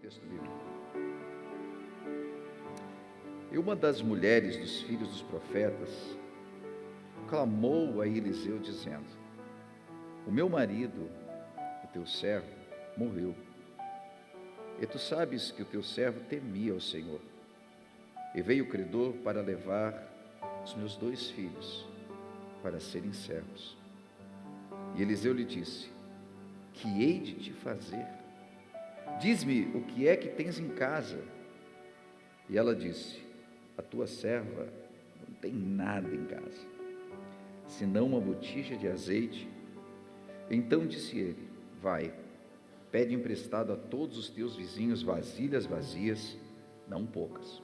Texto bíblico. E uma das mulheres dos filhos dos profetas clamou a Eliseu dizendo: o meu marido, o teu servo, morreu. E tu sabes que o teu servo temia ao Senhor. E veio o credor para levar os meus 2 filhos para serem servos. E Eliseu lhe disse: que hei de te fazer? Diz-me o que é que tens em casa. E ela disse: a tua serva não tem nada em casa, senão uma botija de azeite. Então disse ele: vai, pede emprestado a todos os teus vizinhos vasilhas vazias, não poucas.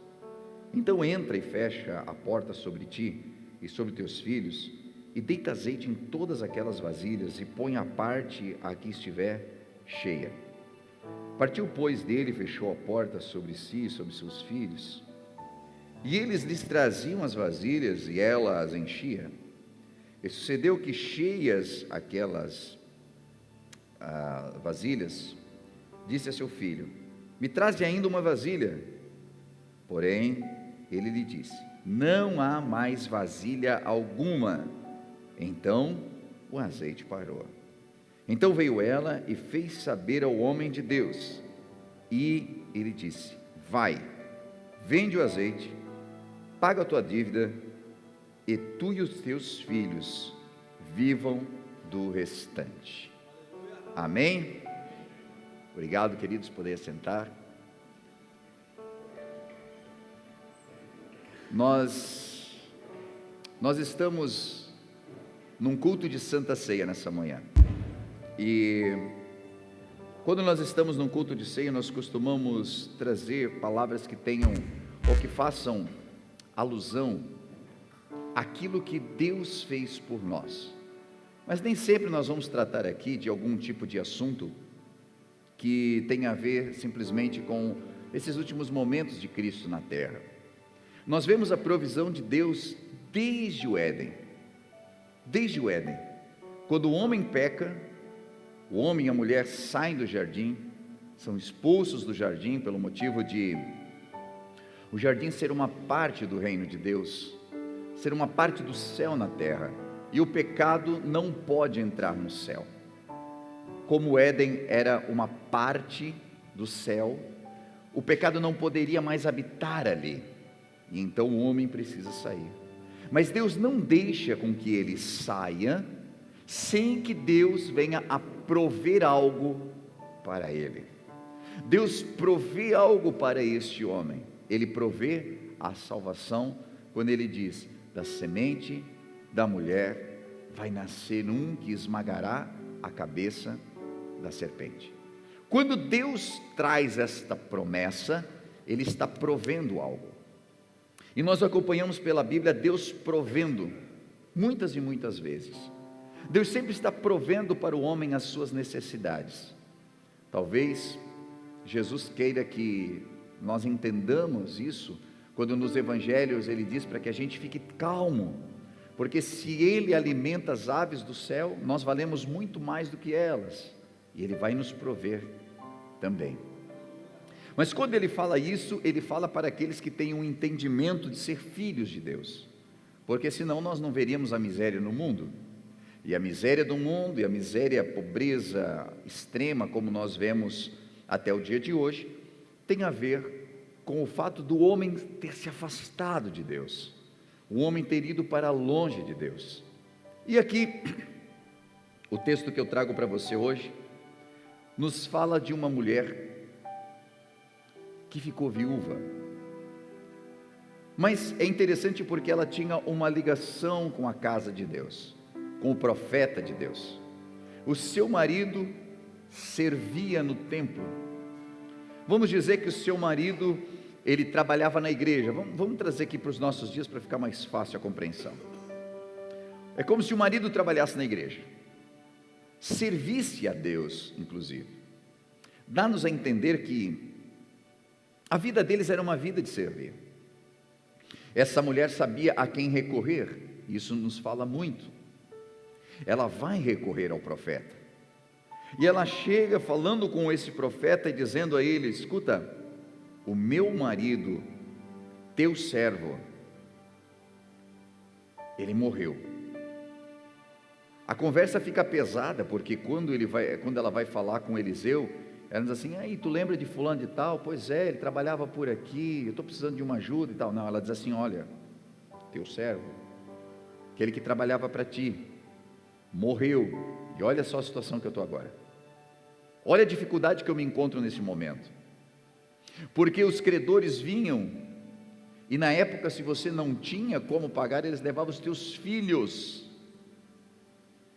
Então entra e fecha a porta sobre ti e sobre teus filhos, e deita azeite em todas aquelas vasilhas, e põe à parte a que estiver cheia. Partiu, pois, dele e fechou a porta sobre si e sobre seus filhos. E eles lhes traziam as vasilhas, e ela as enchia. E sucedeu que, cheias aquelas vasilhas, disse a seu filho: me traze ainda uma vasilha. Porém, ele lhe disse: não há mais vasilha alguma. Então o azeite parou. Então veio ela e fez saber ao homem de Deus. E ele disse: vai, vende o azeite, paga a tua dívida, e tu e os teus filhos vivam do restante. Amém? Obrigado, queridos, por poder sentar. Nós estamos num culto de Santa Ceia nessa manhã. E quando nós estamos num culto de ceia, nós costumamos trazer palavras que tenham ou que façam alusão àquilo que Deus fez por nós. Mas nem sempre nós vamos tratar aqui de algum tipo de assunto que tenha a ver simplesmente com esses últimos momentos de Cristo na terra. Nós vemos a provisão de Deus desde o Éden. Desde o Éden, quando o homem peca, o homem e a mulher saem do jardim, são expulsos do jardim pelo motivo de o jardim ser uma parte do reino de Deus, ser uma parte do céu na terra, e o pecado não pode entrar no céu. Como o Éden era uma parte do céu, o pecado não poderia mais habitar ali, e então o homem precisa sair. Mas Deus não deixa com que ele saia sem que Deus venha a prover algo para ele. Deus provê algo para este homem. Ele provê a salvação quando ele diz: da semente da mulher vai nascer um que esmagará a cabeça da serpente. Quando Deus traz esta promessa, ele está provendo algo. E nós acompanhamos pela Bíblia Deus provendo muitas e muitas vezes. Deus sempre está provendo para o homem as suas necessidades. Talvez Jesus queira que nós entendamos isso, quando nos evangelhos ele diz para que a gente fique calmo, porque se ele alimenta as aves do céu, nós valemos muito mais do que elas, e ele vai nos prover também. Mas quando ele fala isso, ele fala para aqueles que têm um entendimento de ser filhos de Deus, porque senão nós não veríamos a miséria no mundo. E a miséria do mundo, e a miséria, a pobreza extrema, como nós vemos até o dia de hoje, tem a ver com o fato do homem ter se afastado de Deus, o homem ter ido para longe de Deus. E aqui, o texto que eu trago para você hoje, nos fala de uma mulher que ficou viúva, mas é interessante porque ela tinha uma ligação com a casa de Deus, com o profeta de Deus. O seu marido servia no templo. Vamos dizer que o seu marido, ele trabalhava na igreja. Vamos trazer aqui para os nossos dias para ficar mais fácil a compreensão. É como se o marido trabalhasse na igreja, servisse a Deus, inclusive. Dá-nos a entender que a vida deles era uma vida de servir. Essa mulher sabia a quem recorrer, isso nos fala muito. Ela vai recorrer ao profeta. E ela chega falando com esse profeta e dizendo a ele: escuta, o meu marido, teu servo, ele morreu. A conversa fica pesada, porque quando ela vai falar com Eliseu, ela diz assim: aí, tu lembra de fulano de tal? Pois é, ele trabalhava por aqui, eu estou precisando de uma ajuda e tal. Não, ela diz assim: olha, teu servo, aquele que trabalhava para ti, morreu, e olha só a situação que eu estou agora. Olha a dificuldade que eu me encontro nesse momento, porque os credores vinham, e na época, se você não tinha como pagar, eles levavam os teus filhos.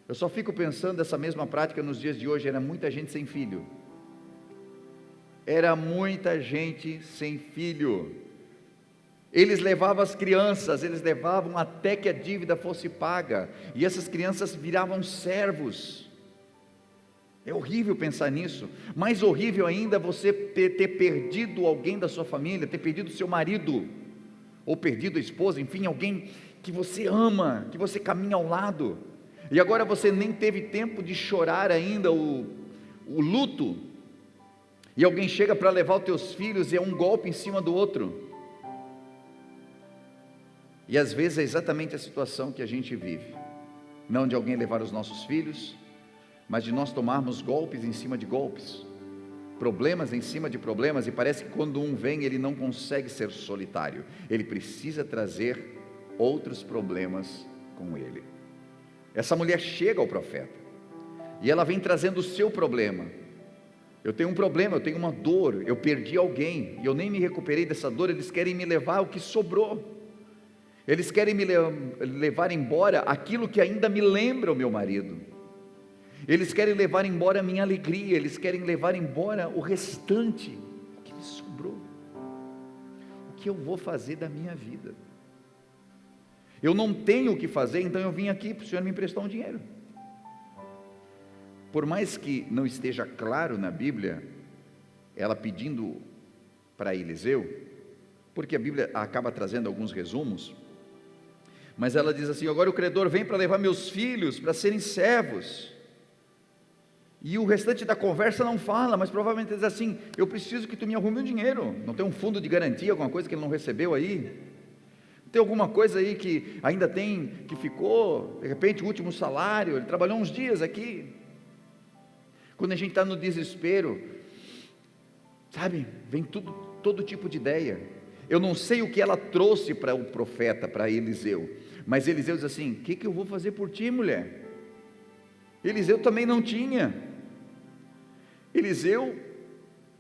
Eu só fico pensando nessa mesma prática nos dias de hoje. Era muita gente sem filho, era muita gente sem filho. Eles levavam as crianças, eles levavam até que a dívida fosse paga, e essas crianças viravam servos. É horrível pensar nisso. Mais horrível ainda você ter perdido alguém da sua família, ter perdido seu marido, ou perdido a esposa, enfim, alguém que você ama, que você caminha ao lado, e agora você nem teve tempo de chorar ainda o luto, e alguém chega para levar os teus filhos, e é um golpe em cima do outro. E às vezes é exatamente a situação que a gente vive, não de alguém levar os nossos filhos, mas de nós tomarmos golpes em cima de golpes, problemas em cima de problemas, e parece que quando um vem, ele não consegue ser solitário, ele precisa trazer outros problemas com ele. Essa mulher chega ao profeta, e ela vem trazendo o seu problema. Eu tenho um problema, eu tenho uma dor, eu perdi alguém, e eu nem me recuperei dessa dor. Eles querem me levar o que sobrou, eles querem me levar embora aquilo que ainda me lembra o meu marido, eles querem levar embora a minha alegria, eles querem levar embora o restante, o que me sobrou. O que eu vou fazer da minha vida? Eu não tenho o que fazer, então eu vim aqui para o Senhor me emprestar um dinheiro. Por mais que não esteja claro na Bíblia, ela pedindo para Eliseu, porque a Bíblia acaba trazendo alguns resumos, mas ela diz assim: agora o credor vem para levar meus filhos para serem servos. E o restante da conversa não fala, mas provavelmente diz assim: eu preciso que tu me arrume um dinheiro. Não tem um fundo de garantia, alguma coisa que ele não recebeu aí? Tem alguma coisa aí que ainda tem, que ficou, de repente o último salário, ele trabalhou uns dias aqui. Quando a gente está no desespero, sabe, vem todo tipo de ideia. Eu não sei o que ela trouxe para o profeta, para Eliseu, mas Eliseu diz assim: o que eu vou fazer por ti, mulher? Eliseu também não tinha. Eliseu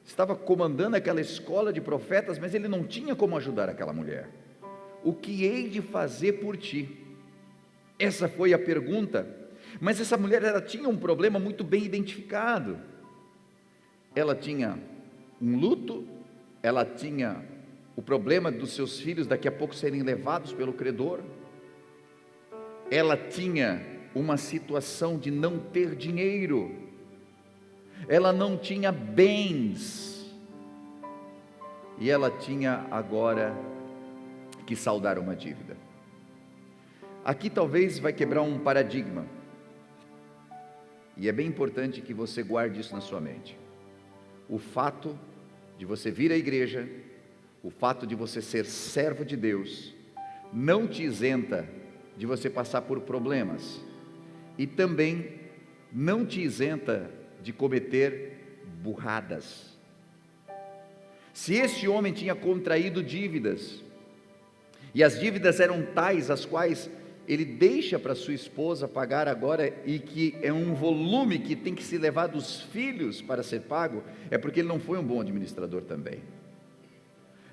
estava comandando aquela escola de profetas, mas ele não tinha como ajudar aquela mulher. O que hei de fazer por ti? Essa foi a pergunta. Mas essa mulher, ela tinha um problema muito bem identificado. Ela tinha um luto, ela tinha o problema dos seus filhos daqui a pouco serem levados pelo credor, ela tinha uma situação de não ter dinheiro, ela não tinha bens, e ela tinha agora que saldar uma dívida. Aqui talvez vai quebrar um paradigma, e é bem importante que você guarde isso na sua mente. O fato de você vir à igreja, o fato de você ser servo de Deus, não te isenta de você passar por problemas, e também não te isenta de cometer burradas. Se esse homem tinha contraído dívidas, e as dívidas eram tais as quais ele deixa para sua esposa pagar agora, e que é um volume que tem que se levar dos filhos para ser pago, é porque ele não foi um bom administrador também.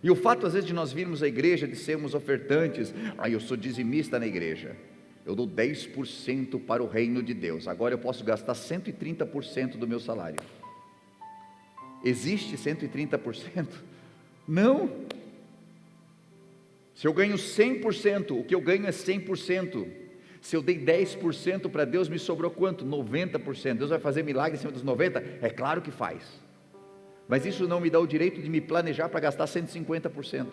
E o fato às vezes de nós virmos à igreja, de sermos ofertantes: eu sou dizimista na igreja, eu dou 10% para o reino de Deus, agora eu posso gastar 130% do meu salário. Existe 130%? Não. Se eu ganho 100%, o que eu ganho é 100%. Se eu dei 10% para Deus, me sobrou quanto? 90%. Deus vai fazer milagre em cima dos 90%? É claro que faz. Mas isso não me dá o direito de me planejar para gastar 150%.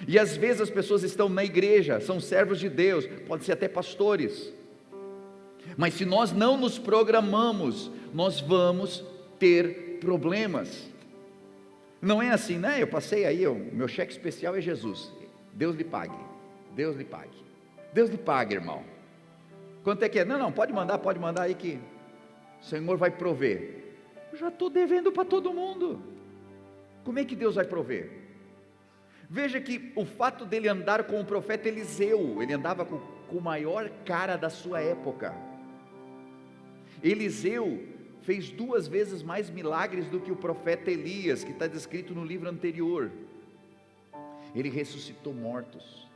E às vezes as pessoas estão na igreja, são servos de Deus, podem ser até pastores, Mas se nós não nos programamos, nós vamos ter problemas. Não é assim, né? Eu passei aí, meu cheque especial é Jesus. Deus lhe pague. Deus lhe pague. Deus lhe pague, irmão. Quanto é que é? Não, pode mandar aí que o Senhor vai prover. Eu já estou devendo para todo mundo. Como é que Deus vai prover? Veja que o fato dele andar com o profeta Eliseu, ele andava com o maior cara da sua época. Eliseu fez 2 vezes mais milagres do que o profeta Elias, que está descrito no livro anterior. Ele ressuscitou mortos.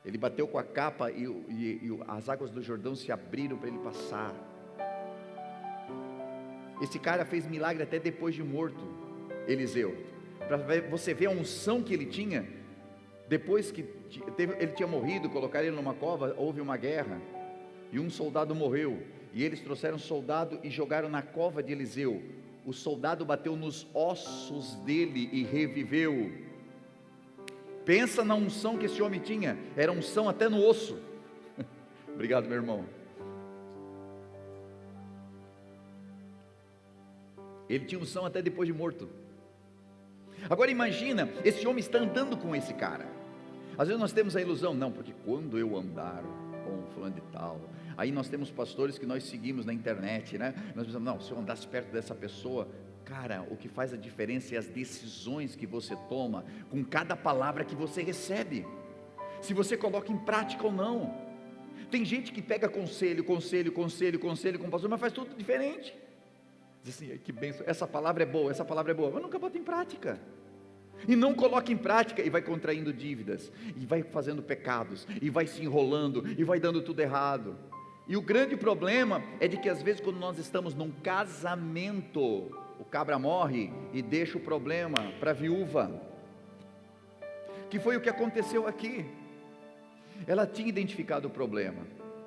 Ele bateu com a capa e as águas do Jordão se abriram para ele passar. Esse cara fez milagre até depois de morto, Eliseu. Para você ver a unção que ele tinha. Depois que ele tinha morrido, colocaram ele numa cova, houve uma guerra, e um soldado morreu. E eles trouxeram um soldado e jogaram na cova de Eliseu. O soldado bateu nos ossos dele e reviveu. Pensa na unção que esse homem tinha. Era unção até no osso. Obrigado, meu irmão. Ele tinha unção até depois de morto. Agora imagina, esse homem está andando com esse cara. Às vezes nós temos a ilusão, não, porque quando eu andar com fulano de tal, aí nós temos pastores que nós seguimos na internet, né? Nós pensamos, não, se eu andasse perto dessa pessoa, cara, o que faz a diferença é as decisões que você toma, com cada palavra que você recebe, se você coloca em prática ou não. Tem gente que pega conselho com o pastor, mas faz tudo diferente. Diz assim, que bênção, essa palavra é boa, mas nunca bota em prática. E não coloca em prática, e vai contraindo dívidas, e vai fazendo pecados, e vai se enrolando, e vai dando tudo errado. E o grande problema é de que às vezes quando nós estamos num casamento, o cabra morre e deixa o problema para a viúva, que foi o que aconteceu aqui. Ela tinha identificado o problema,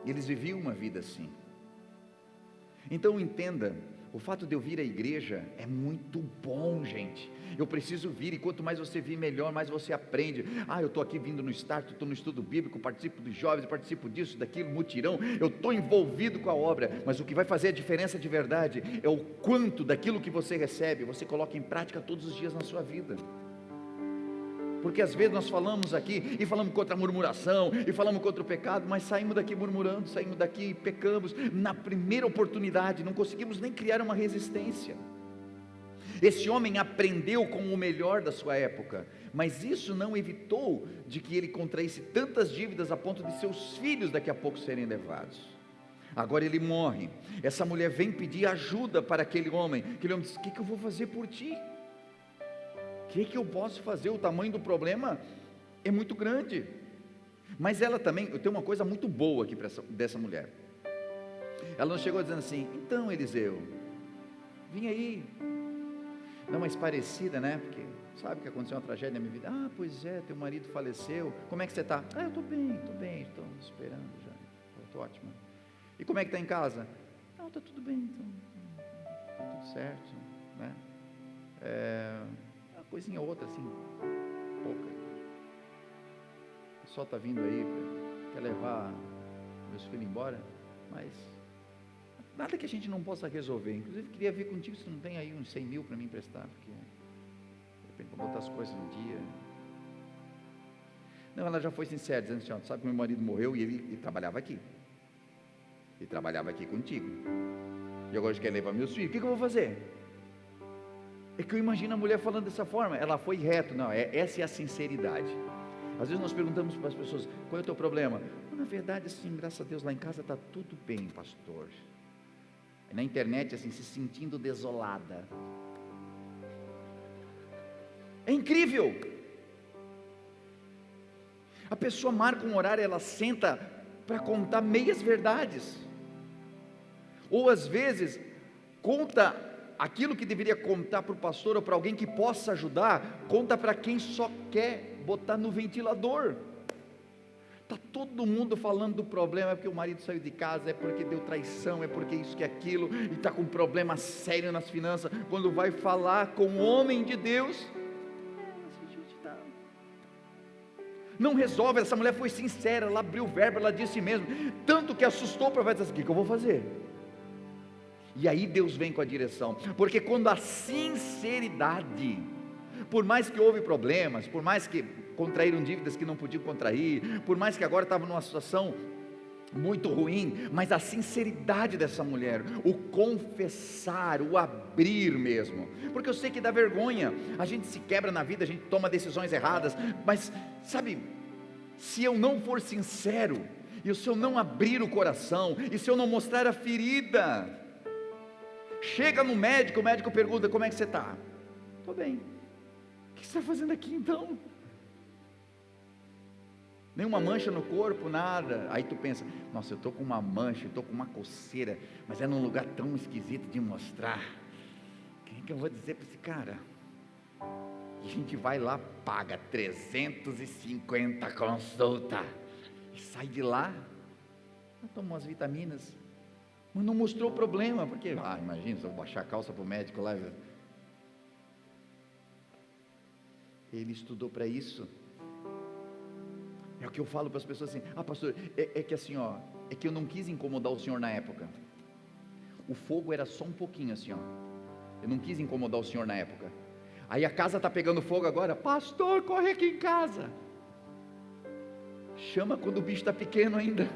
e eles viviam uma vida assim. Então entenda, o fato de eu vir à igreja é muito bom, gente. Eu preciso vir, e quanto mais você vir, melhor, mais você aprende. Eu estou aqui vindo no Start, estou no estudo bíblico, participo dos jovens, participo disso, daquilo, mutirão, eu estou envolvido com a obra, mas o que vai fazer a diferença de verdade é o quanto daquilo que você recebe, você coloca em prática todos os dias na sua vida. Porque às vezes nós falamos aqui, e falamos contra a murmuração, e falamos contra o pecado, mas saímos daqui murmurando, saímos daqui e pecamos, na primeira oportunidade, não conseguimos nem criar uma resistência. Esse homem aprendeu com o melhor da sua época, mas isso não evitou de que ele contraísse tantas dívidas a ponto de seus filhos daqui a pouco serem levados. Agora ele morre, essa mulher vem pedir ajuda para aquele homem diz, o que eu vou fazer por ti? O que eu posso fazer? O tamanho do problema é muito grande. Mas ela também, eu tenho uma coisa muito boa aqui dessa mulher. Ela não chegou dizendo assim, então Eliseu, vim aí, não, mas parecida, né? Porque sabe que aconteceu uma tragédia na minha vida. Pois é, teu marido faleceu. Como é que você está? Eu estou bem, estou esperando já. Estou ótimo. E como é que está em casa? Não, está tudo bem, está tudo certo, né? Uma coisinha ou outra assim, pouca. O pessoal está vindo aí, quer levar meus filhos embora, mas nada que a gente não possa resolver. Inclusive queria ver contigo se não tem aí uns 100 mil para me emprestar, porque de repente para botar as coisas no dia. Não, ela já foi sincera, dizendo assim, sabe que meu marido morreu e ele trabalhava aqui. Ele trabalhava aqui contigo. E agora ele quer levar meus filhos. O que eu vou fazer? É que eu imagino a mulher falando dessa forma. Ela foi reto. Não, essa é a sinceridade. Às vezes nós perguntamos para as pessoas, qual é o teu problema? Na verdade, assim, graças a Deus, lá em casa está tudo bem, pastor. Na internet, assim, se sentindo desolada. É incrível. A pessoa marca um horário, ela senta para contar meias verdades. Ou às vezes, conta aquilo que deveria contar para o pastor ou para alguém que possa ajudar, conta para quem só quer botar no ventilador. Está todo mundo falando do problema, é porque o marido saiu de casa, é porque deu traição, é porque isso que aquilo, e está com um problema sério nas finanças. Quando vai falar com o homem de Deus, Não resolve. Essa mulher foi sincera, ela abriu o verbo, ela disse mesmo, tanto que assustou o profeta. O que eu vou fazer? E aí Deus vem com a direção, porque quando a sinceridade, por mais que houve problemas, por mais que contraíram dívidas que não podiam contrair, por mais que agora estavam numa situação muito ruim, mas a sinceridade dessa mulher, o confessar, o abrir mesmo, porque eu sei que dá vergonha, a gente se quebra na vida, a gente toma decisões erradas, mas sabe, se eu não for sincero, e se eu não abrir o coração, e se eu não mostrar a ferida, chega no médico, o médico pergunta, como é que você está? Estou bem. O que você está fazendo aqui então? Nenhuma mancha no corpo, nada. Aí tu pensa, nossa, eu estou com uma mancha, eu estou com uma coceira, mas é num lugar tão esquisito de mostrar. Quem que eu vou dizer para esse cara? E a gente vai lá, paga 350 consulta, e sai de lá, tomou as vitaminas, mas não mostrou o problema, porque, imagina, se eu baixar a calça para o médico lá, ele estudou para isso. É o que eu falo para as pessoas assim, pastor, é que assim ó, é que eu não quis incomodar o senhor na época, o fogo era só um pouquinho assim ó, eu não quis incomodar o senhor na época, aí a casa está pegando fogo agora, pastor, corre aqui em casa, chama quando o bicho está pequeno ainda,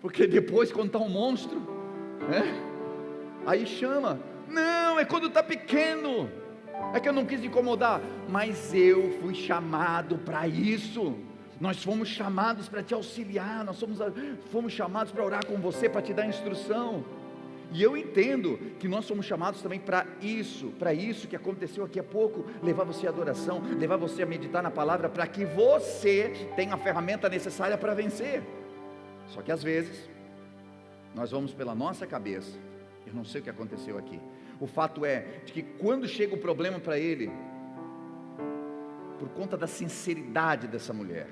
porque depois quando está um monstro, aí chama, não, é quando está pequeno, é que eu não quis incomodar, mas eu fui chamado para isso, nós fomos chamados para te auxiliar, nós fomos chamados para orar com você, para te dar instrução, e eu entendo que nós somos chamados também para isso que aconteceu aqui há pouco, levar você à adoração, levar você a meditar na palavra, para que você tenha a ferramenta necessária para vencer, só que às vezes, nós vamos pela nossa cabeça, eu não sei o que aconteceu aqui, o fato é de que quando chega o problema para ele, por conta da sinceridade dessa mulher,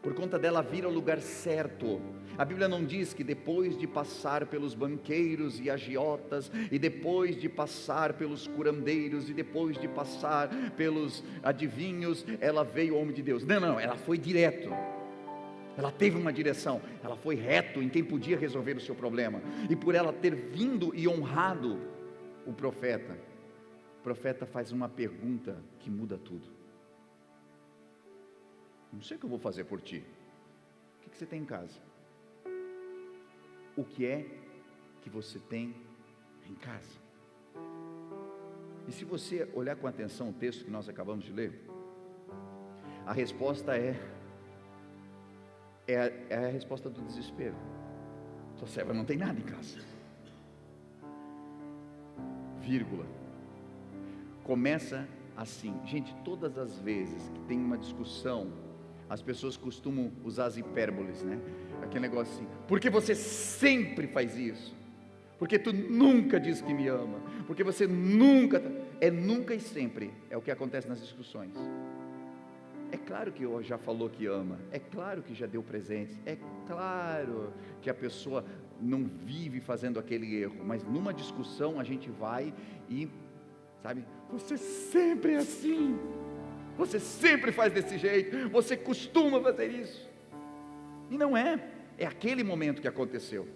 por conta dela vir ao lugar certo, a Bíblia não diz que depois de passar pelos banqueiros e agiotas, e depois de passar pelos curandeiros, e depois de passar pelos adivinhos, ela veio ao homem de Deus, não, ela foi direto, ela teve uma direção, ela foi reto em quem podia resolver o seu problema, e por ela ter vindo e honrado o profeta faz uma pergunta que muda tudo. Não sei o que eu vou fazer por ti, o que você tem em casa? O que é que você tem em casa? E se você olhar com atenção o texto que nós acabamos de ler, a resposta é a resposta do desespero. Sua serva não tem nada em casa, vírgula, começa assim, gente, todas as vezes que tem uma discussão, as pessoas costumam usar as hipérboles, né, aquele negócio assim, porque você sempre faz isso, porque tu nunca diz que me ama, porque você nunca, nunca e sempre, é o que acontece nas discussões. É claro que já falou que ama, é claro que já deu presentes, é claro que a pessoa não vive fazendo aquele erro, mas numa discussão a gente vai e, sabe, você sempre é assim, você sempre faz desse jeito, você costuma fazer isso, e não é aquele momento que aconteceu,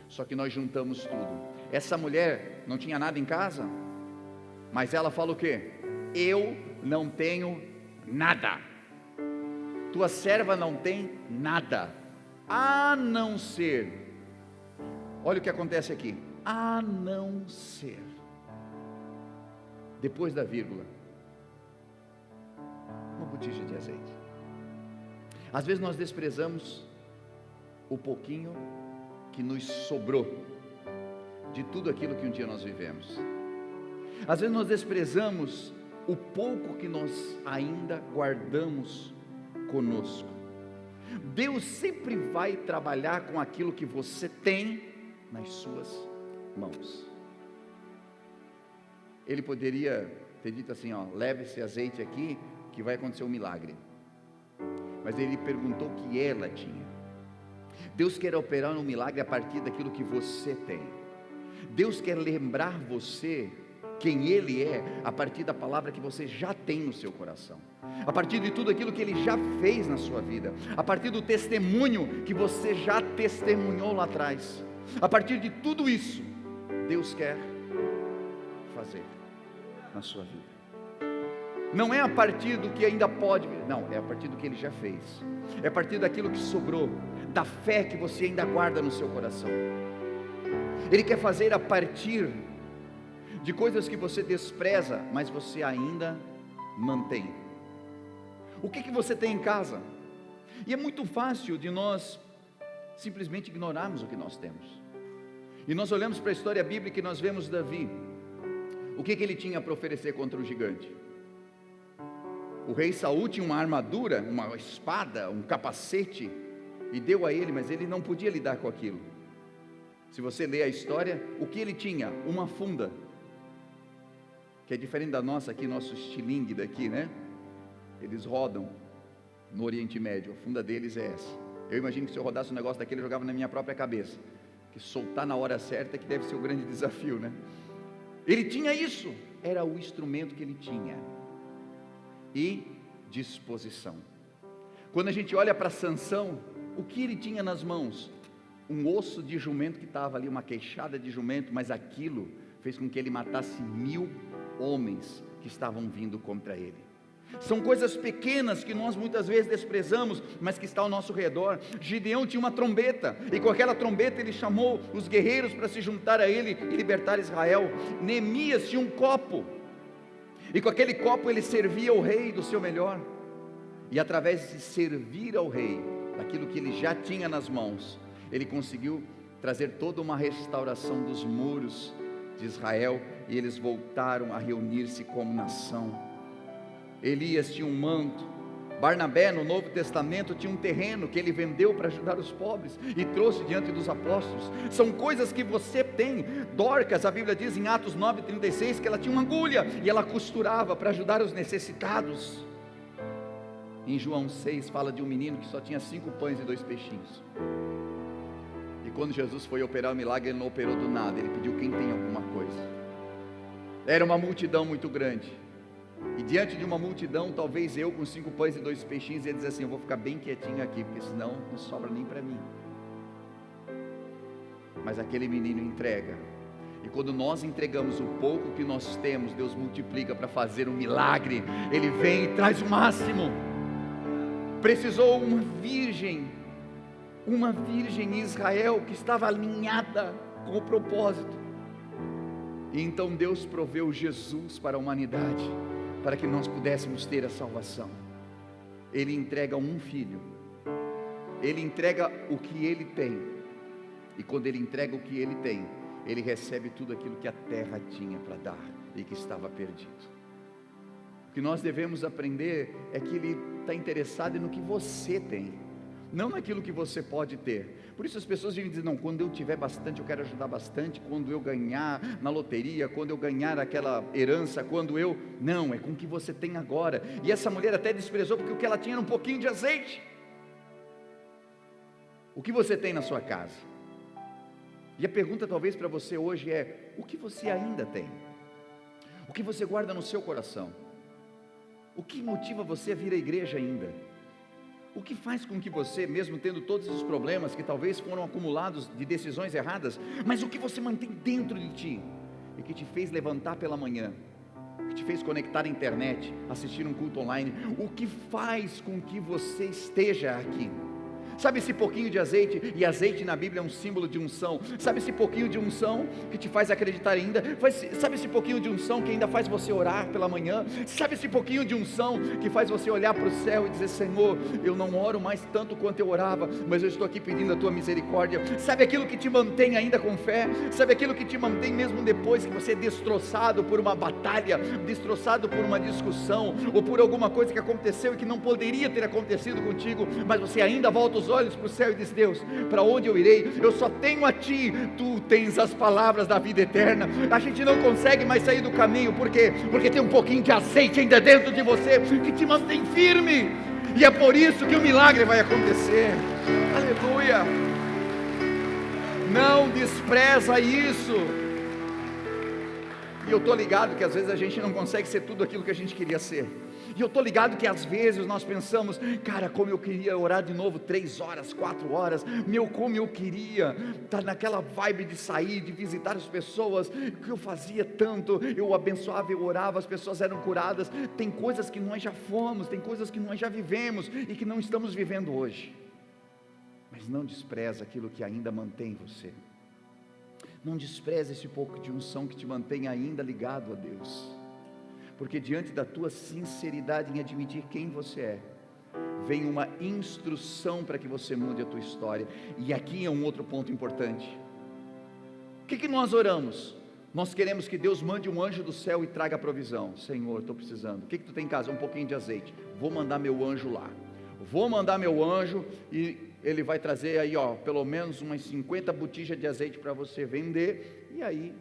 só que nós juntamos tudo. Essa mulher não tinha nada em casa, mas ela fala o quê? Eu não tenho nada, tua serva não tem nada, a não ser, olha o que acontece aqui, a não ser, depois da vírgula, uma botija de azeite. Às vezes nós desprezamos o pouquinho que nos sobrou de tudo aquilo que um dia nós vivemos. Às vezes nós desprezamos o pouco que nós ainda guardamos conosco. Deus sempre vai trabalhar com aquilo que você tem nas suas mãos. Ele poderia ter dito assim, leve esse azeite aqui que vai acontecer um milagre, mas ele perguntou o que ela tinha. Deus quer operar um milagre a partir daquilo que você tem. Deus quer lembrar você quem Ele é, a partir da palavra que você já tem no seu coração, a partir de tudo aquilo que Ele já fez na sua vida, a partir do testemunho que você já testemunhou lá atrás. A partir de tudo isso, Deus quer fazer na sua vida. Não é a partir do que ainda pode, não, é a partir do que Ele já fez. É a partir daquilo que sobrou, da fé que você ainda guarda no seu coração. Ele quer fazer a partir de coisas que você despreza, mas você ainda mantém. O que você tem em casa? E é muito fácil de nós simplesmente ignorarmos o que nós temos. E nós olhamos para a história bíblica e nós vemos Davi. O que ele tinha para oferecer contra o gigante? O rei Saul tinha uma armadura, uma espada, um capacete, e deu a ele, mas ele não podia lidar com aquilo. Se você ler a história, o que ele tinha? Uma funda, que é diferente da nossa aqui, nosso estilingue daqui, né? Eles rodam no Oriente Médio, a funda deles é essa. Eu imagino que se eu rodasse um negócio daquele, eu jogava na minha própria cabeça, que soltar na hora certa, que deve ser o grande desafio, né? Ele tinha isso, era o instrumento que ele tinha, e disposição. Quando a gente olha para Sansão, o que ele tinha nas mãos? Um osso de jumento que estava ali, uma queixada de jumento, mas aquilo fez com que ele matasse 1000 homens que estavam vindo contra ele. São coisas pequenas que nós muitas vezes desprezamos, mas que está ao nosso redor. Gideão tinha uma trombeta, e com aquela trombeta ele chamou os guerreiros para se juntar a ele e libertar Israel. Neemias tinha um copo, e com aquele copo ele servia ao rei do seu melhor, e através de servir ao rei, daquilo que ele já tinha nas mãos, ele conseguiu trazer toda uma restauração dos muros de Israel, e eles voltaram a reunir-se como nação. Elias tinha um manto. Barnabé no Novo Testamento tinha um terreno que ele vendeu para ajudar os pobres e trouxe diante dos apóstolos. São coisas que você tem. Dorcas, a Bíblia diz em Atos 9:36 que ela tinha uma agulha e ela costurava para ajudar os necessitados. Em João 6 fala de um menino que só tinha 5 pães e 2 peixinhos. E quando Jesus foi operar o milagre, ele não operou do nada, ele pediu quem tem alguma coisa. Era uma multidão muito grande, e diante de uma multidão, talvez eu com 5 pães e 2 peixinhos ia dizer assim: eu vou ficar bem quietinho aqui, porque senão não sobra nem para mim. Mas aquele menino entrega, e quando nós entregamos o pouco que nós temos, Deus multiplica para fazer um milagre. Ele vem e traz o máximo. Precisou uma virgem em Israel que estava alinhada com o propósito, e então Deus proveu Jesus para a humanidade, para que nós pudéssemos ter a salvação. Ele entrega um filho, ele entrega o que ele tem, e quando ele entrega o que ele tem, ele recebe tudo aquilo que a terra tinha para dar e que estava perdido. O que nós devemos aprender é que ele está interessado no que você tem, não naquilo que você pode ter. Por isso as pessoas vêm dizer: não, quando eu tiver bastante, eu quero ajudar bastante, quando eu ganhar na loteria, quando eu ganhar aquela herança, quando eu... Não, é com o que você tem agora. E essa mulher até desprezou, porque o que ela tinha era um pouquinho de azeite. O que você tem na sua casa? E a pergunta talvez para você hoje é: o que você ainda tem? O que você guarda no seu coração? O que motiva você a vir à igreja ainda? O que faz com que você, mesmo tendo todos os problemas que talvez foram acumulados de decisões erradas, mas o que você mantém dentro de ti, e que te fez levantar pela manhã, que te fez conectar à internet, assistir um culto online, o que faz com que você esteja aqui? Sabe esse pouquinho de azeite? E azeite na Bíblia é um símbolo de unção. Sabe esse pouquinho de unção que te faz acreditar ainda? Sabe esse pouquinho de unção que ainda faz você orar pela manhã? Sabe esse pouquinho de unção que faz você olhar para o céu e dizer: Senhor, eu não oro mais tanto quanto eu orava, mas eu estou aqui pedindo a tua misericórdia. Sabe aquilo que te mantém ainda com fé? Sabe aquilo que te mantém mesmo depois que você é destroçado por uma batalha, destroçado por uma discussão, ou por alguma coisa que aconteceu e que não poderia ter acontecido contigo, mas você ainda volta os olhos para o céu e diz: Deus, para onde eu irei? Eu só tenho a ti, tu tens as palavras da vida eterna. A gente não consegue mais sair do caminho, por quê? Porque tem um pouquinho de azeite ainda dentro de você, que te mantém firme, e é por isso que o milagre vai acontecer. Aleluia! Não despreza isso, E eu estou ligado que às vezes a gente não consegue ser tudo aquilo que a gente queria ser. E eu estou ligado que às vezes nós pensamos, cara, como eu queria orar de novo 3 horas, 4 horas, como eu queria estar naquela vibe de sair, de visitar as pessoas, que eu fazia tanto, eu abençoava, eu orava, as pessoas eram curadas. Tem coisas que nós já fomos, tem coisas que nós já vivemos e que não estamos vivendo hoje. Mas não despreza aquilo que ainda mantém você. Não despreze esse pouco de unção que te mantém ainda ligado a Deus. Porque diante da tua sinceridade em admitir quem você é, vem uma instrução para que você mude a tua história. E aqui é um outro ponto importante. O que nós oramos? Nós queremos que Deus mande um anjo do céu e traga a provisão. Senhor, estou precisando. O que tu tem em casa? Um pouquinho de azeite. Vou mandar meu anjo lá. Vou mandar meu anjo e ele vai trazer aí, pelo menos umas 50 botijas de azeite para você vender. E aí,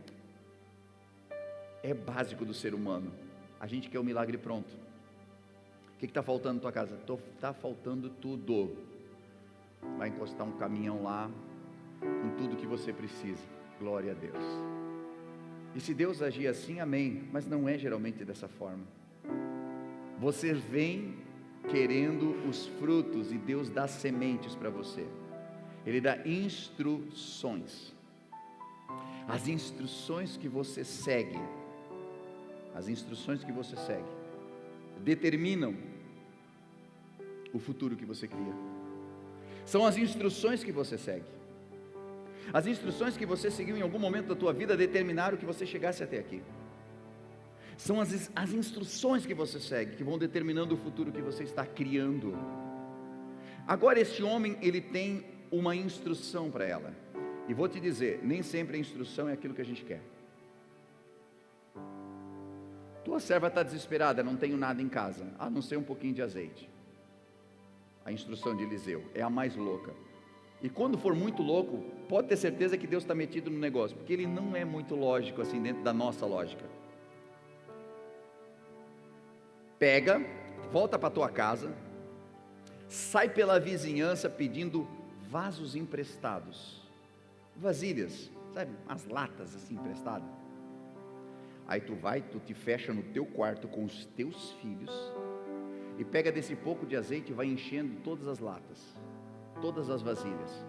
é básico do ser humano. A gente quer o milagre pronto. O que está faltando na tua casa? Está faltando tudo. Vai encostar um caminhão lá, com tudo que você precisa. Glória a Deus. E se Deus agir assim, amém. Mas não é geralmente dessa forma. Você vem querendo os frutos e Deus dá sementes para você. Ele dá instruções. As instruções que você segue, determinam o futuro que você cria. São as instruções que você segue. As instruções que você seguiu em algum momento da tua vida determinaram que você chegasse até aqui. São as instruções que você segue que vão determinando o futuro que você está criando. Agora este homem, ele tem uma instrução para ela. E vou te dizer, nem sempre a instrução é aquilo que a gente quer. Tua serva está desesperada, não tenho nada em casa, a não ser um pouquinho de azeite. A instrução de Eliseu é a mais louca. E quando for muito louco, pode ter certeza que Deus está metido no negócio, porque Ele não é muito lógico assim dentro da nossa lógica. Pega, volta para tua casa, sai pela vizinhança pedindo vasos emprestados, vasilhas, sabe, as latas assim emprestadas. Aí tu te fecha no teu quarto com os teus filhos e pega desse pouco de azeite e vai enchendo todas as latas, todas as vasilhas.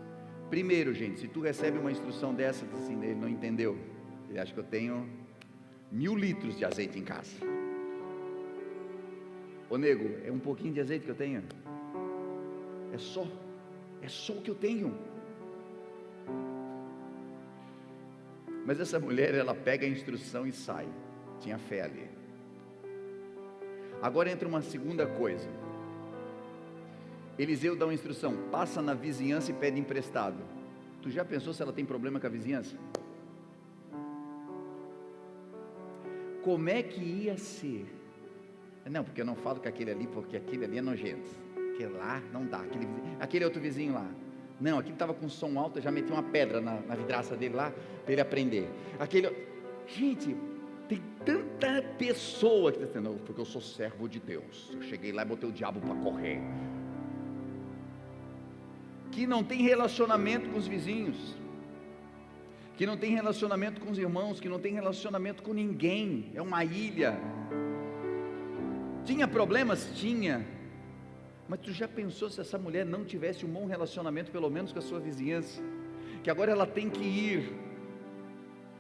Primeiro, gente, se tu recebe uma instrução dessa, assim, ele não entendeu, ele acha que eu tenho 1000 litros de azeite em casa. Ô nego, é um pouquinho de azeite que eu tenho, é só o que eu tenho. Mas essa mulher, ela pega a instrução e sai. Tinha fé ali. Agora entra uma segunda coisa. Eliseu dá uma instrução: passa na vizinhança e pede emprestado. Tu já pensou se ela tem problema com a vizinhança? Como é que ia ser? Não, porque eu não falo com aquele ali, porque aquele ali é nojento. Aquele lá não dá. Aquele outro vizinho lá. Não, aquele estava com som alto, eu já meti uma pedra na vidraça dele lá, para ele aprender. Gente, tem tanta pessoa que está dizendo, não, porque eu sou servo de Deus, eu cheguei lá e botei o diabo para correr, que não tem relacionamento com os vizinhos, que não tem relacionamento com os irmãos, que não tem relacionamento com ninguém, é uma ilha. Tinha problemas? Tinha. Mas tu já pensou se essa mulher não tivesse um bom relacionamento, pelo menos com a sua vizinhança, que agora ela tem que ir,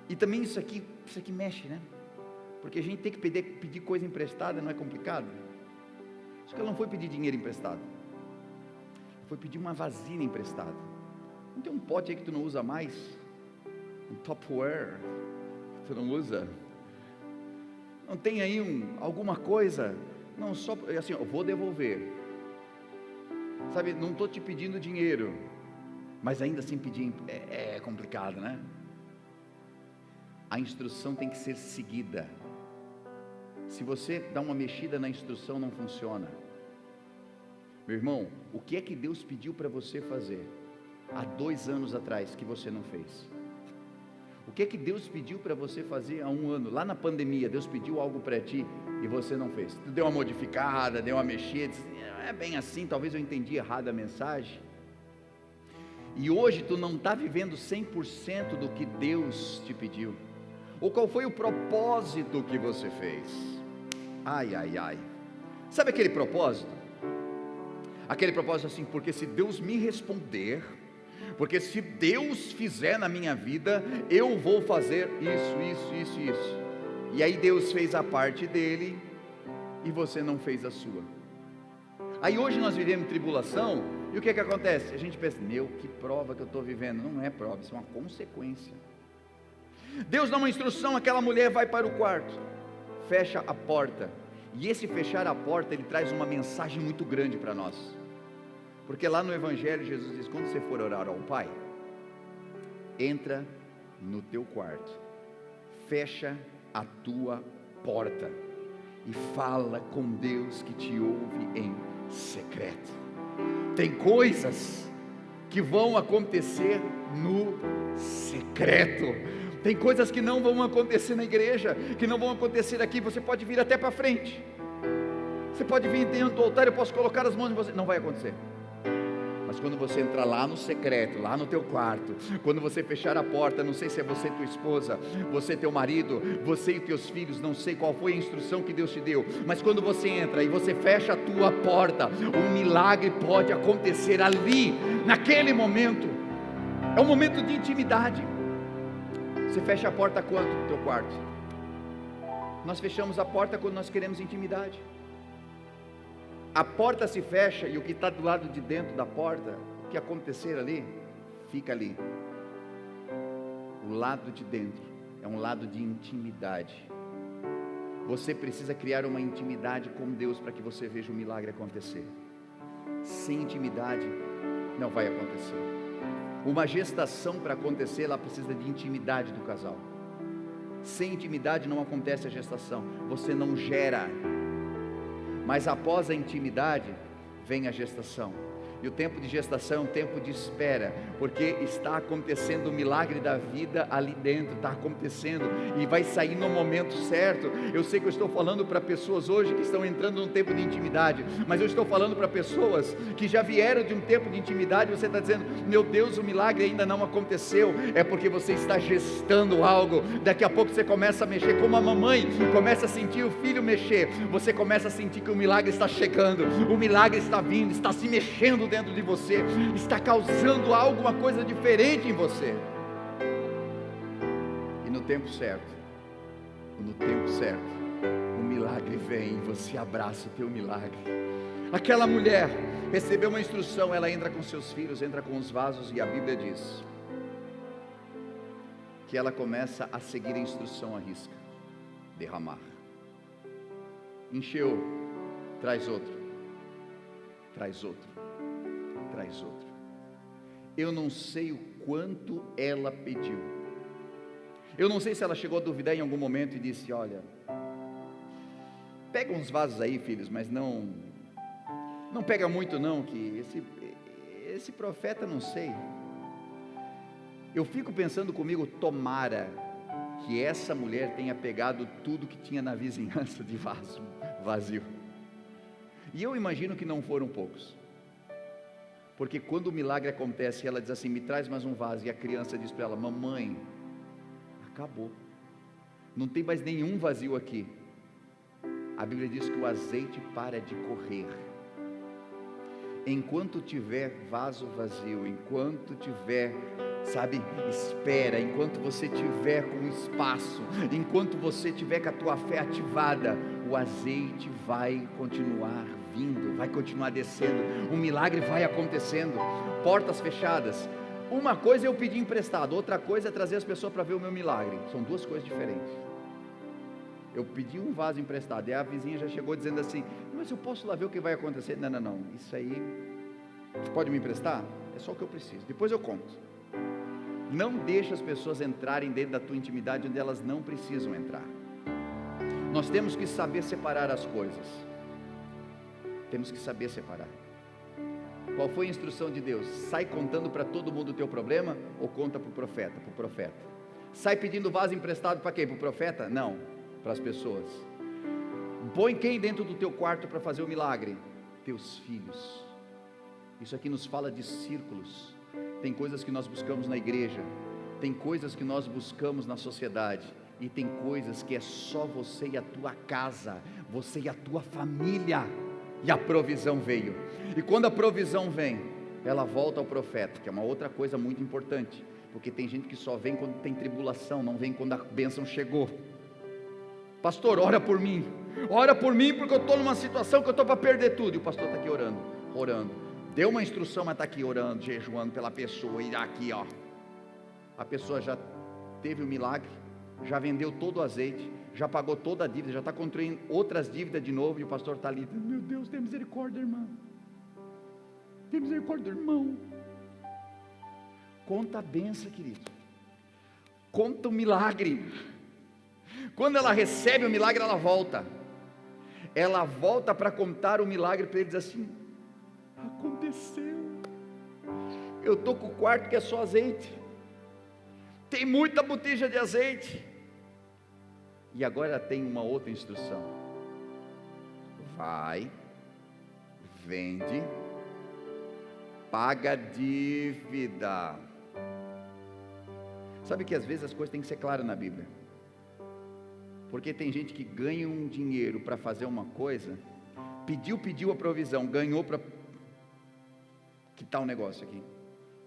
e também isso aqui mexe, né? Porque a gente tem que pedir coisa emprestada, não é complicado? Acho que ela não foi pedir dinheiro emprestado, foi pedir uma vasilha emprestada. Não tem um pote aí que tu não usa mais? Um Tupperware que tu não usa? Não tem aí alguma coisa? Não, só assim, eu vou devolver. Sabe, não estou te pedindo dinheiro, mas ainda assim pedir é complicado, né? A instrução tem que ser seguida. Se você dá uma mexida na instrução, não funciona. Meu irmão, o que é que Deus pediu para você fazer há 2 anos atrás que você não fez? O que é que Deus pediu para você fazer há 1 ano? Lá na pandemia, Deus pediu algo para ti e você não fez. Tu deu uma modificada, deu uma mexida, disse, é bem assim, talvez eu entendi errado a mensagem. E hoje tu não está vivendo 100% do que Deus te pediu. Ou qual foi o propósito que você fez? Ai, ai, ai. Sabe aquele propósito? Aquele propósito assim, porque se Deus me responder, porque se Deus fizer na minha vida, eu vou fazer isso. E aí Deus fez a parte dele e você não fez a sua. Aí hoje nós vivemos tribulação, e o que acontece? A gente pensa, meu, que prova que eu estou vivendo. Não é prova, isso é uma consequência. Deus dá uma instrução, aquela mulher vai para o quarto, fecha a porta, e esse fechar a porta, ele traz uma mensagem muito grande para nós, porque lá no Evangelho Jesus diz, quando você for orar ao Pai, entra no teu quarto, fecha a tua porta, e fala com Deus que te ouve em secreto. Tem coisas que vão acontecer no secreto, tem coisas que não vão acontecer na igreja, que não vão acontecer aqui. Você pode vir até para frente, você pode vir dentro do altar, eu posso colocar as mãos em você, não vai acontecer. Mas quando você entrar lá no secreto, lá no teu quarto, quando você fechar a porta, não sei se é você e tua esposa, você e teu marido, você e teus filhos, não sei qual foi a instrução que Deus te deu, mas quando você entra e você fecha a tua porta, um milagre pode acontecer ali, naquele momento. É um momento de intimidade. Você fecha a porta quanto no teu quarto? Nós fechamos a porta quando nós queremos intimidade. A porta se fecha e o que está do lado de dentro da porta, o que acontecer ali, fica ali. O lado de dentro é um lado de intimidade. Você precisa criar uma intimidade com Deus para que você veja o milagre acontecer. Sem intimidade não vai acontecer. Uma gestação para acontecer, ela precisa de intimidade do casal. Sem intimidade não acontece a gestação, você não gera. Mas após a intimidade, vem a gestação. E o tempo de gestação é um tempo de espera, porque está acontecendo o milagre da vida ali dentro, está acontecendo, e vai sair no momento certo. Eu sei que eu estou falando para pessoas hoje que estão entrando num tempo de intimidade, mas eu estou falando para pessoas que já vieram de um tempo de intimidade. Você está dizendo, meu Deus, o milagre ainda não aconteceu, é porque você está gestando algo. Daqui a pouco você começa a mexer, como a mamãe começa a sentir o filho mexer, você começa a sentir que o milagre está chegando, o milagre está vindo, está se mexendo dentro de você, está causando alguma coisa diferente em você. E no tempo certo, o milagre vem e você abraça o teu milagre. Aquela mulher recebeu uma instrução, ela entra com seus filhos, entra com os vasos, e a Bíblia diz que ela começa a seguir a instrução à risca: derramar. Encheu, traz outro, traz outro. Traz outro. Eu não sei o quanto ela pediu. Eu não sei se ela chegou a duvidar em algum momento e disse, olha, pega uns vasos aí, filhos, mas não pega muito não, que esse profeta, não sei. Eu fico pensando comigo, tomara que essa mulher tenha pegado tudo que tinha na vizinhança de vaso vazio. E eu imagino que não foram poucos. Porque quando o milagre acontece, ela diz assim, me traz mais um vaso, e a criança diz para ela, mamãe, acabou, não tem mais nenhum vazio aqui. A Bíblia diz que o azeite para de correr. Enquanto tiver vaso vazio, enquanto tiver, espera, enquanto você tiver com espaço, enquanto você tiver com a tua fé ativada, o azeite vai continuar vindo, vai continuar descendo, o milagre vai acontecendo. Portas fechadas, uma coisa é eu pedir emprestado, outra coisa é trazer as pessoas para ver o meu milagre. São duas coisas diferentes. Eu pedi um vaso emprestado, e a vizinha já chegou dizendo assim, mas eu posso lá ver o que vai acontecer? Não, isso aí, você pode me emprestar? É só o que eu preciso, depois eu conto. Não deixe as pessoas entrarem dentro da tua intimidade onde elas não precisam entrar. Nós temos que saber separar as coisas. Temos que saber separar. Qual foi a instrução de Deus? Sai contando para todo mundo o teu problema, ou conta para o profeta? Para o profeta. Sai pedindo vaso emprestado para quem? Para o profeta? Não, para as pessoas. Põe quem dentro do teu quarto para fazer o milagre? Teus filhos. Isso aqui nos fala de círculos. Tem coisas que nós buscamos na igreja, tem coisas que nós buscamos na sociedade, E tem coisas que é só você e a tua casa, você e a tua família. E a provisão veio. E quando a provisão vem, ela volta ao profeta, que é uma outra coisa muito importante. Porque tem gente que só vem quando tem tribulação, não vem quando a bênção chegou. Pastor, ora por mim porque eu estou numa situação que eu estou para perder tudo. E o pastor está aqui orando. Deu uma instrução, mas está aqui orando, jejuando pela pessoa. E aqui, ó, a pessoa já teve o milagre, já vendeu todo o azeite, já pagou toda a dívida, já está contraindo outras dívidas de novo. E o pastor está ali, meu Deus, tem misericórdia, irmão. Tem misericórdia, irmão. Conta a benção, querido. Conta o milagre. Quando ela recebe o milagre, ela volta. Ela volta para contar o milagre para ele, diz assim: aconteceu. Eu estou com o quarto que é só azeite. Tem muita botija de azeite. E agora ela tem uma outra instrução. Vai, vende, paga a dívida. Sabe que às vezes as coisas têm que ser claras na Bíblia. Porque tem gente que ganha um dinheiro para fazer uma coisa, pediu a provisão, ganhou para quitar um negócio aqui.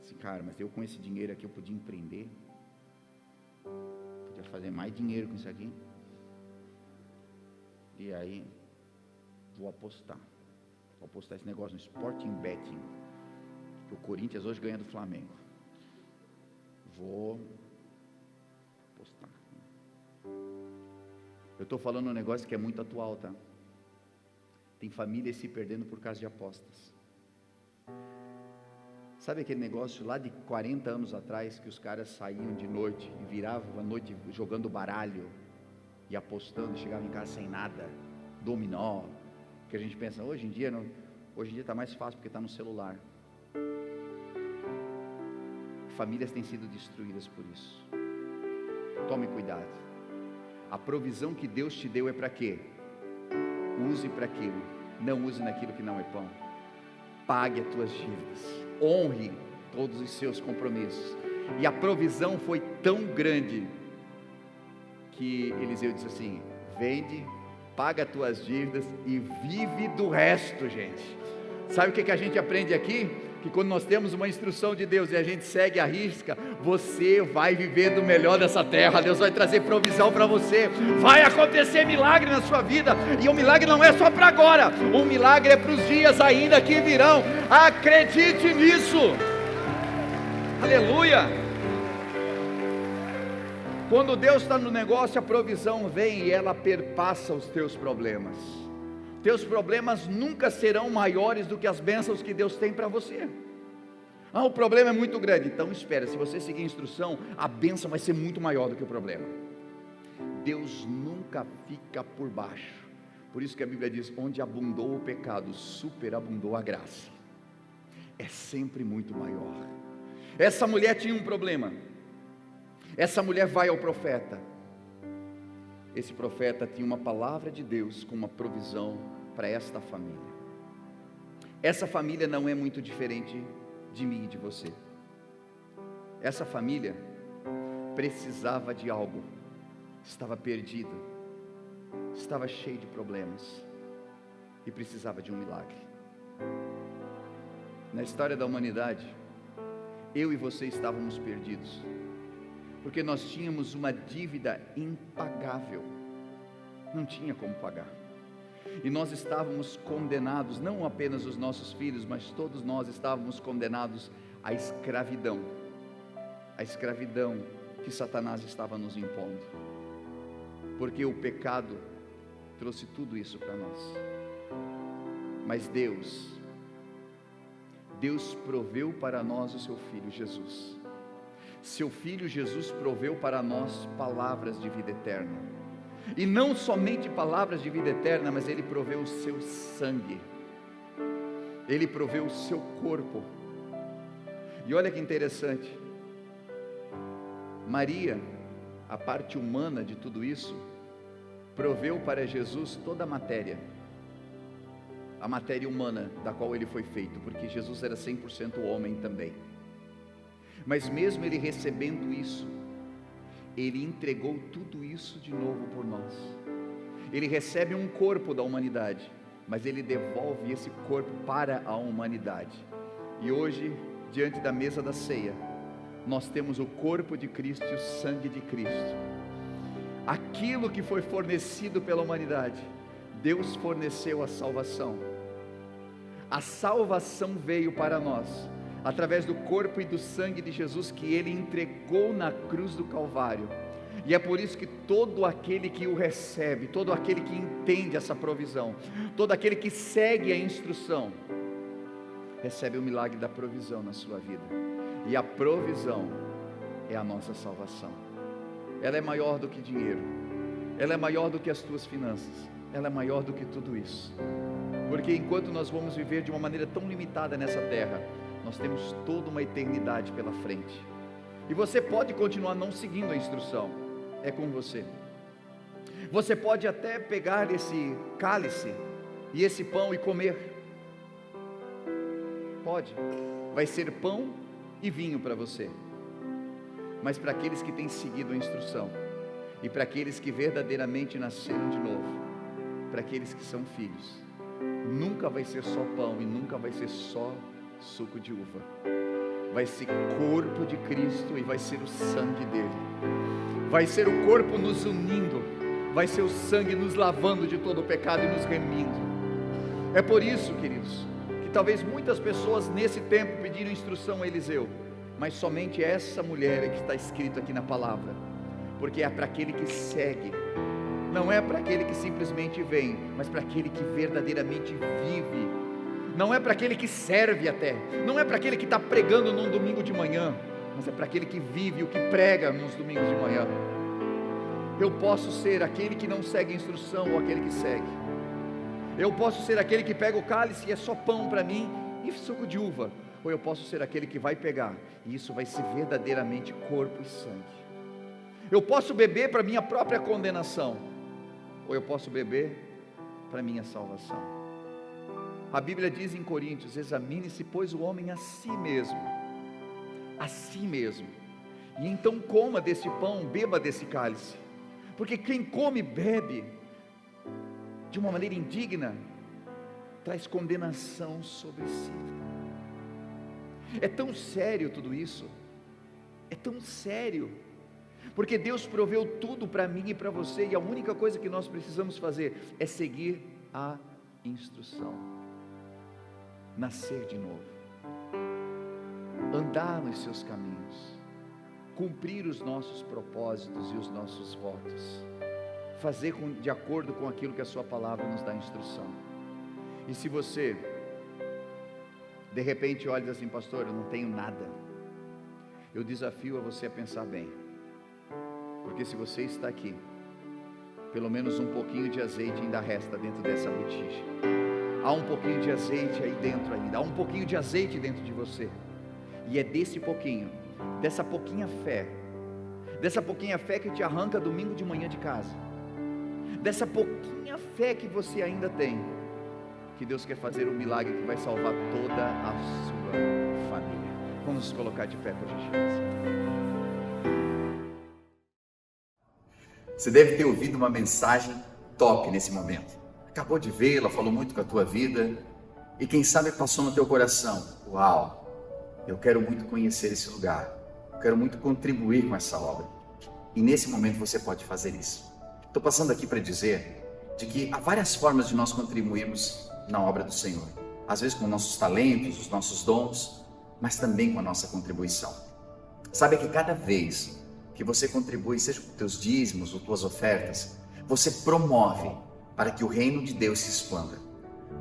Assim, cara, mas eu com esse dinheiro aqui eu podia empreender, podia fazer mais dinheiro com isso aqui. E aí, vou apostar esse negócio no Sporting Betting, que o Corinthians hoje ganha do Flamengo. Vou apostar. Eu estou falando um negócio que é muito atual, tá? Tem famílias se perdendo por causa de apostas. Sabe aquele negócio lá de 40 anos atrás, que os caras saíam de noite e viravam a noite jogando baralho e apostando, chegavam em casa sem nada, dominó, que a gente pensa, hoje em dia está mais fácil porque está no celular. Famílias têm sido destruídas por isso. Tome cuidado. A provisão que Deus te deu é para quê? Use para aquilo, não use naquilo que não é pão. Pague as tuas dívidas, honre todos os seus compromissos. E a provisão foi tão grande que Eliseu disse assim: vende, paga as tuas dívidas e vive do resto, gente. Sabe o que a gente aprende aqui? Que quando nós temos uma instrução de Deus e a gente segue a risca, você vai viver do melhor dessa terra. Deus vai trazer provisão para você, vai acontecer milagre na sua vida. E o milagre não é só para agora, o milagre é para os dias ainda que virão. Acredite nisso. Aleluia. Quando Deus está no negócio, a provisão vem e ela perpassa os teus problemas. Teus problemas nunca serão maiores do que as bênçãos que Deus tem para você. O problema é muito grande, então espera, se você seguir a instrução, a bênção vai ser muito maior do que o problema. Deus nunca fica por baixo. Por isso que a Bíblia diz, onde abundou o pecado, superabundou a graça. É sempre muito maior. Essa mulher tinha um problema. Essa mulher vai ao profeta. Esse profeta tinha uma palavra de Deus com uma provisão para esta família. Essa família não é muito diferente de mim e de você. Essa família precisava de algo, estava perdida, estava cheia de problemas e precisava de um milagre. Na história da humanidade, eu e você estávamos perdidos, porque nós tínhamos uma dívida impagável, não tinha como pagar, e nós estávamos condenados, não apenas os nossos filhos, mas todos nós estávamos condenados à escravidão, que Satanás estava nos impondo, porque o pecado trouxe tudo isso para nós. Mas Deus proveu para nós o seu Filho Jesus. Seu Filho Jesus proveu para nós palavras de vida eterna, e não somente palavras de vida eterna, mas Ele proveu o seu sangue, Ele proveu o seu corpo. E olha que interessante, Maria, a parte humana de tudo isso, proveu para Jesus toda a matéria humana da qual Ele foi feito, porque Jesus era 100% homem também. Mas mesmo Ele recebendo isso, Ele entregou tudo isso de novo por nós. Ele recebe um corpo da humanidade, mas Ele devolve esse corpo para a humanidade. E hoje, diante da mesa da ceia, nós temos o corpo de Cristo e o sangue de Cristo. Aquilo que foi fornecido pela humanidade, Deus forneceu a salvação. A salvação veio para nós, através do corpo e do sangue de Jesus, que Ele entregou na cruz do Calvário. E é por isso que todo aquele que o recebe, todo aquele que entende essa provisão, todo aquele que segue a instrução, recebe o milagre da provisão na sua vida. E a provisão é a nossa salvação. Ela é maior do que dinheiro, ela é maior do que as tuas finanças, ela é maior do que tudo isso. Porque enquanto nós vamos viver de uma maneira tão limitada nessa terra, nós temos toda uma eternidade pela frente. E você pode continuar não seguindo a instrução, é com você. Você pode até pegar esse cálice e esse pão e comer. Pode, vai ser pão e vinho para você. Mas para aqueles que têm seguido a instrução, e para aqueles que verdadeiramente nasceram de novo, para aqueles que são filhos, nunca vai ser só pão e nunca vai ser só suco de uva. Vai ser corpo de Cristo e vai ser o sangue dele. Vai ser o corpo nos unindo, vai ser o sangue nos lavando de todo o pecado e nos remindo. É por isso, queridos, que talvez muitas pessoas nesse tempo pediram instrução a Eliseu, mas somente essa mulher é que está escrito aqui na palavra, porque é para aquele que segue, não é para aquele que simplesmente vem, mas para aquele que verdadeiramente vive. Não é para aquele que serve até, não é para aquele que está pregando num domingo de manhã, mas é para aquele que vive o que prega nos domingos de manhã. Eu posso ser aquele que não segue a instrução ou aquele que segue. Eu posso ser aquele que pega o cálice e é só pão para mim e suco de uva, ou eu posso ser aquele que vai pegar e isso vai ser verdadeiramente corpo e sangue. Eu posso beber para minha própria condenação, ou eu posso beber para minha salvação. A Bíblia diz em Coríntios: examine-se, pois, o homem a si mesmo, e então coma desse pão, beba desse cálice, porque quem come e bebe de uma maneira indigna, traz condenação sobre si. É tão sério tudo isso, é tão sério, porque Deus proveu tudo para mim e para você, e a única coisa que nós precisamos fazer é seguir a instrução, nascer de novo, andar nos seus caminhos, cumprir os nossos propósitos e os nossos votos, fazer de acordo com aquilo que a sua palavra nos dá instrução. E se você de repente olha e diz assim: pastor, eu não tenho nada, eu desafio a você a pensar bem, porque se você está aqui, pelo menos um pouquinho de azeite ainda resta dentro dessa botija. Há um pouquinho de azeite aí dentro ainda, há um pouquinho de azeite dentro de você, e é desse pouquinho, dessa pouquinha fé que te arranca domingo de manhã de casa, dessa pouquinha fé que você ainda tem, que Deus quer fazer um milagre que vai salvar toda a sua família. Vamos nos colocar de pé, por gentileza. Você deve ter ouvido uma mensagem top nesse momento. Acabou de vê-la, falou muito com a tua vida, e quem sabe passou no teu coração: uau, eu quero muito conhecer esse lugar, eu quero muito contribuir com essa obra. E nesse momento você pode fazer isso. Estou passando aqui para dizer de que há várias formas de nós contribuirmos na obra do Senhor, às vezes com nossos talentos, os nossos dons, mas também com a nossa contribuição. Sabe que cada vez que você contribui, seja com teus dízimos ou tuas ofertas, você promove para que o reino de Deus se expanda,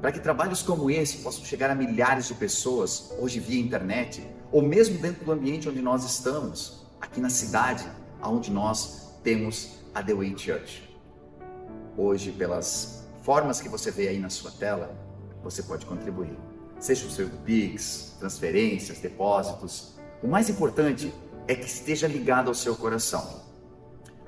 para que trabalhos como esse possam chegar a milhares de pessoas, hoje via internet, ou mesmo dentro do ambiente onde nós estamos, aqui na cidade, onde nós temos a The Way Church. Hoje, pelas formas que você vê aí na sua tela, você pode contribuir, seja o seu Pix, transferências, depósitos. O mais importante é que esteja ligado ao seu coração.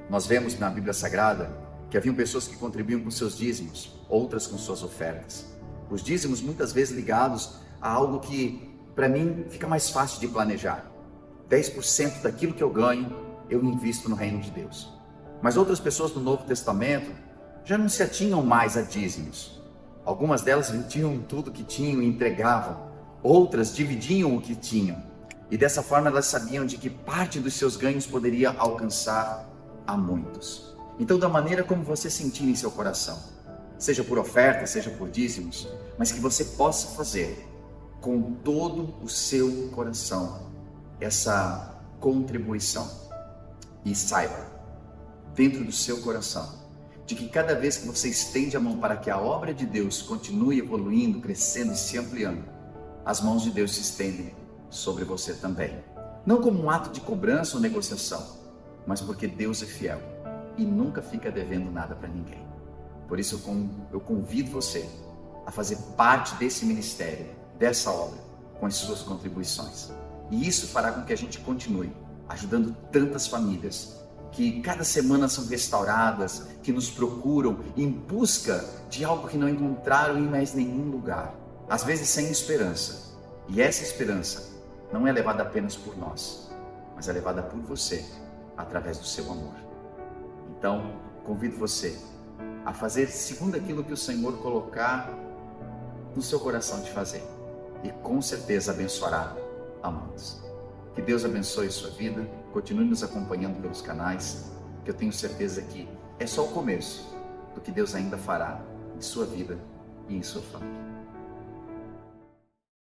Nós vemos na Bíblia Sagrada que haviam pessoas que contribuíam com seus dízimos, outras com suas ofertas. Os dízimos muitas vezes ligados a algo que para mim fica mais fácil de planejar. 10% daquilo que eu ganho, eu invisto no reino de Deus. Mas outras pessoas do Novo Testamento já não se atinham mais a dízimos. Algumas delas vendiam tudo que tinham e entregavam. Outras dividiam o que tinham. E dessa forma elas sabiam de que parte dos seus ganhos poderia alcançar a muitos. Então, da maneira como você sentir em seu coração, seja por oferta, seja por dízimos, mas que você possa fazer com todo o seu coração essa contribuição. E saiba, dentro do seu coração, de que cada vez que você estende a mão para que a obra de Deus continue evoluindo, crescendo e se ampliando, as mãos de Deus se estendem sobre você também. Não como um ato de cobrança ou negociação, mas porque Deus é fiel e nunca fica devendo nada para ninguém. Por isso eu convido você a fazer parte desse ministério, dessa obra, com as suas contribuições. E isso fará com que a gente continue ajudando tantas famílias que cada semana são restauradas, que nos procuram em busca de algo que não encontraram em mais nenhum lugar, às vezes sem esperança. E essa esperança não é levada apenas por nós, mas é levada por você, através do seu amor. Então, convido você a fazer segundo aquilo que o Senhor colocar no seu coração de fazer, e com certeza abençoará a muitos. Que Deus abençoe sua vida, continue nos acompanhando pelos canais, que eu tenho certeza que é só o começo do que Deus ainda fará em sua vida e em sua família.